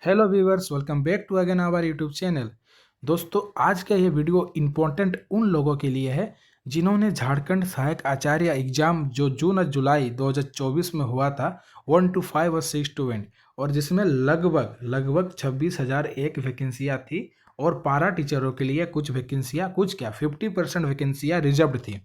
Hello viewers, welcome back to again our YouTube channel. दोस्तों, आज का ये वीडियो इम्पोर्टेंट उन लोगों के लिए है जिन्होंने झारखंड सहायक आचार्य एग्जाम जो जून और जुलाई 2024 में हुआ था 1 to 5 और 6 to 8, और जिसमें लगभग 26,001 वैकेंसियाँ थी और पारा टीचरों के लिए कुछ वैकेंसियाँ 50% वैकेंसियाँ रिजर्व्ड थी।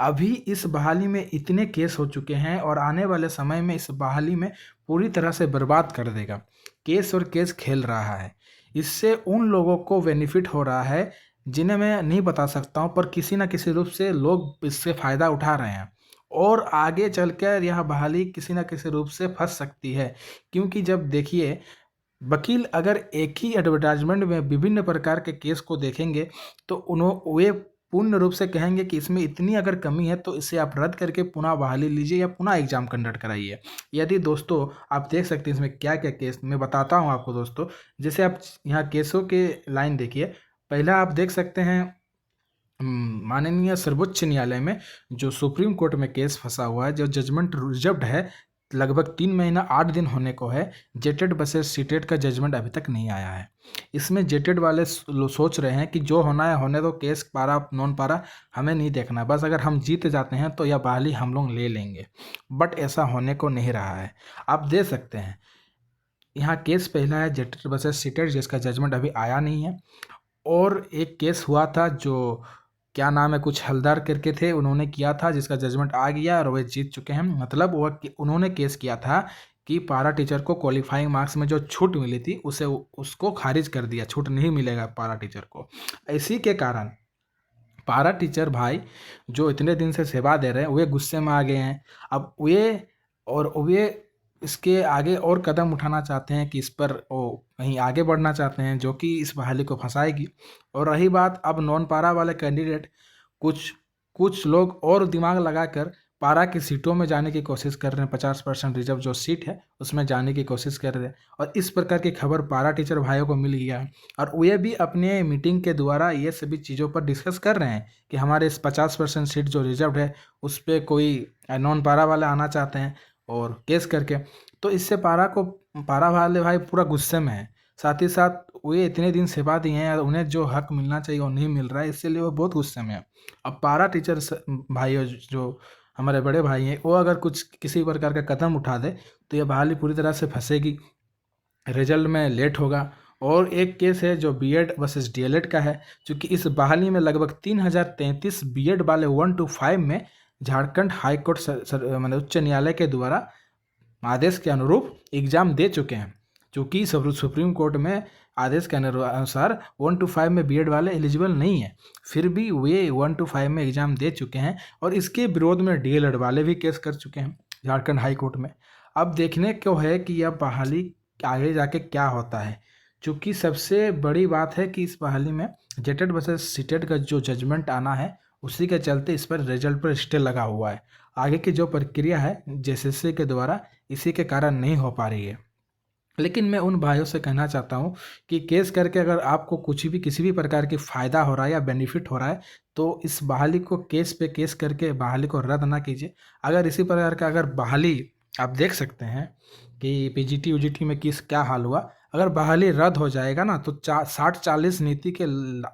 अभी इस बहाली में इतने केस हो चुके हैं और आने वाले समय में इस बहाली में पूरी तरह से बर्बाद कर देगा। केस और केस खेल रहा है। इससे उन लोगों को बेनिफिट हो रहा है जिन्हें मैं नहीं बता सकता हूँ, पर किसी न किसी रूप से लोग इससे फ़ायदा उठा रहे हैं और आगे चलकर यह बहाली किसी न किसी रूप से फंस सकती है। क्योंकि जब देखिए, वकील अगर एक ही एडवर्टाइजमेंट में विभिन्न प्रकार के केस को देखेंगे तो वे पूर्ण रूप से कहेंगे कि इसमें इतनी अगर कमी है तो इसे आप रद्द करके पुनः बहाली लीजिए या पुनः एग्जाम कंडक्ट कराइए। यदि दोस्तों आप देख सकते हैं इसमें क्या क्या केस मैं बताता हूं आपको दोस्तों। जैसे आप यहाँ केसों के लाइन देखिए। पहला आप देख सकते हैं, माननीय सर्वोच्च न्यायालय में जो सुप्रीम कोर्ट में केस फंसा हुआ है, जो जजमेंट रिजर्व्ड है, लगभग 3 महीना 8 दिन होने को है। जेटेड वर्सेस सीटेड का जजमेंट अभी तक नहीं आया है। इसमें जेटेड वाले सोच रहे हैं कि जो होना है होने दो, केस पारा नॉन पारा हमें नहीं देखना, बस अगर हम जीत जाते हैं तो यह बहाली हम लोग ले लेंगे। बट ऐसा होने को नहीं रहा है। आप देख सकते हैं यहाँ केस पहला है जेटेड वर्सेस सीटेड, जिसका जजमेंट अभी आया नहीं है। और एक केस हुआ था जो क्या नाम है, कुछ हलदार करके थे, उन्होंने किया था, जिसका जजमेंट आ गया और वे जीत चुके हैं। मतलब वो उन्होंने केस किया था कि पारा टीचर को क्वालिफाइंग मार्क्स में जो छूट मिली थी उसको खारिज कर दिया, छूट नहीं मिलेगा पारा टीचर को। इसी के कारण पारा टीचर भाई जो इतने दिन से सेवा दे रहे हैं वे गुस्से में आ गए हैं। अब वे इसके आगे और कदम उठाना चाहते हैं कि इस पर वो कहीं आगे बढ़ना चाहते हैं, जो कि इस बहाली को फंसाएगी। और रही बात अब नॉन पारा वाले कैंडिडेट, कुछ कुछ लोग और दिमाग लगाकर पारा की सीटों में जाने की कोशिश कर रहे हैं। 50% रिजर्व जो सीट है उसमें जाने की कोशिश कर रहे हैं, और इस प्रकार की खबर पारा टीचर भाइयों को मिल गया है। और वे भी अपने मीटिंग के द्वारा ये सभी चीज़ों पर डिस्कस कर रहे हैं कि हमारे इस 50% सीट जो रिजर्व है उस पर कोई नॉन पारा वाले आना चाहते हैं और केस करके। तो इससे पारा वाले भाई पूरा गुस्से में है। साथ ही साथ वे इतने दिन सेवा दिए हैं, उन्हें जो हक मिलना चाहिए वो नहीं मिल रहा है, इसलिए वो बहुत गुस्से में है। अब पारा टीचर भाई जो हमारे बड़े भाई हैं, वो अगर कुछ किसी प्रकार का कदम उठा दे तो ये बहाली पूरी तरह से फंसेगी, रिजल्ट में लेट होगा। और एक केस है जो बीएड वर्सेस डीएलएड का है, क्योंकि इस बहाली में लगभग 3033 बीएड वाले 1 to 5 में झारखंड हाईकोर्ट मतलब उच्च न्यायालय के द्वारा आदेश के अनुरूप एग्जाम दे चुके हैं। चूँकि सुप्रीम कोर्ट में आदेश के अनुसार 1 to 5 में बीएड वाले एलिजिबल नहीं है, फिर भी वे 1 to 5 में एग्जाम दे चुके हैं और इसके विरोध में डीएलएड वाले भी केस कर चुके हैं झारखंड हाई कोर्ट में। अब देखने को है कि यह बहाली आगे जाके क्या होता है। चूँकि सबसे बड़ी बात है कि इस बहाली में जेटेड वर्सेस सीटेड का जो जजमेंट आना है उसी के चलते इस पर रिजल्ट पर स्टे लगा हुआ है। आगे की जो प्रक्रिया है जेएसएससी के द्वारा इसी के कारण नहीं हो पा रही है। लेकिन मैं उन भाइयों से कहना चाहता हूँ कि केस करके अगर आपको कुछ भी किसी भी प्रकार की फ़ायदा हो रहा है या बेनिफिट हो रहा है तो इस बहाली को केस पे केस करके बहाली को रद्द ना कीजिए। अगर इसी प्रकार का अगर बहाली आप देख सकते हैं कि पीजीटी यूजीटी में किस क्या हाल हुआ, अगर बहाली रद्द हो जाएगा ना तो 60-40 नीति के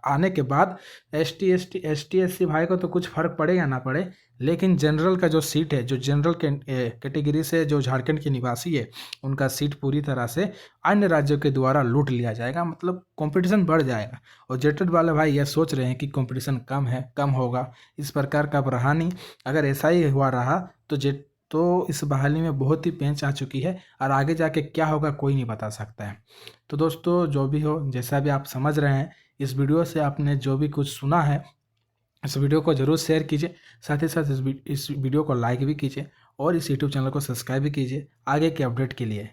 आने के बाद एसटी एससी भाई को तो कुछ फर्क पड़ेगा ना पड़े, लेकिन जनरल का जो सीट है, जो जनरल कैटेगरी से जो झारखंड के निवासी है, उनका सीट पूरी तरह से अन्य राज्यों के द्वारा लूट लिया जाएगा। मतलब कंपटीशन बढ़ जाएगा। और जेटेड वाले भाई यह सोच रहे हैं कि कंपटीशन कम होगा, इस प्रकार का अब रहा नहीं। अगर ऐसा ही हुआ रहा तो इस बहाली में बहुत ही पेंच आ चुकी है और आगे जाके क्या होगा कोई नहीं बता सकता है। तो दोस्तों, जो भी हो, जैसा भी आप समझ रहे हैं, इस वीडियो से आपने जो भी कुछ सुना है इस वीडियो को ज़रूर शेयर कीजिए। साथ ही साथ इस वीडियो को लाइक भी कीजिए और इस यूट्यूब चैनल को सब्सक्राइब भी कीजिए आगे के अपडेट के लिए।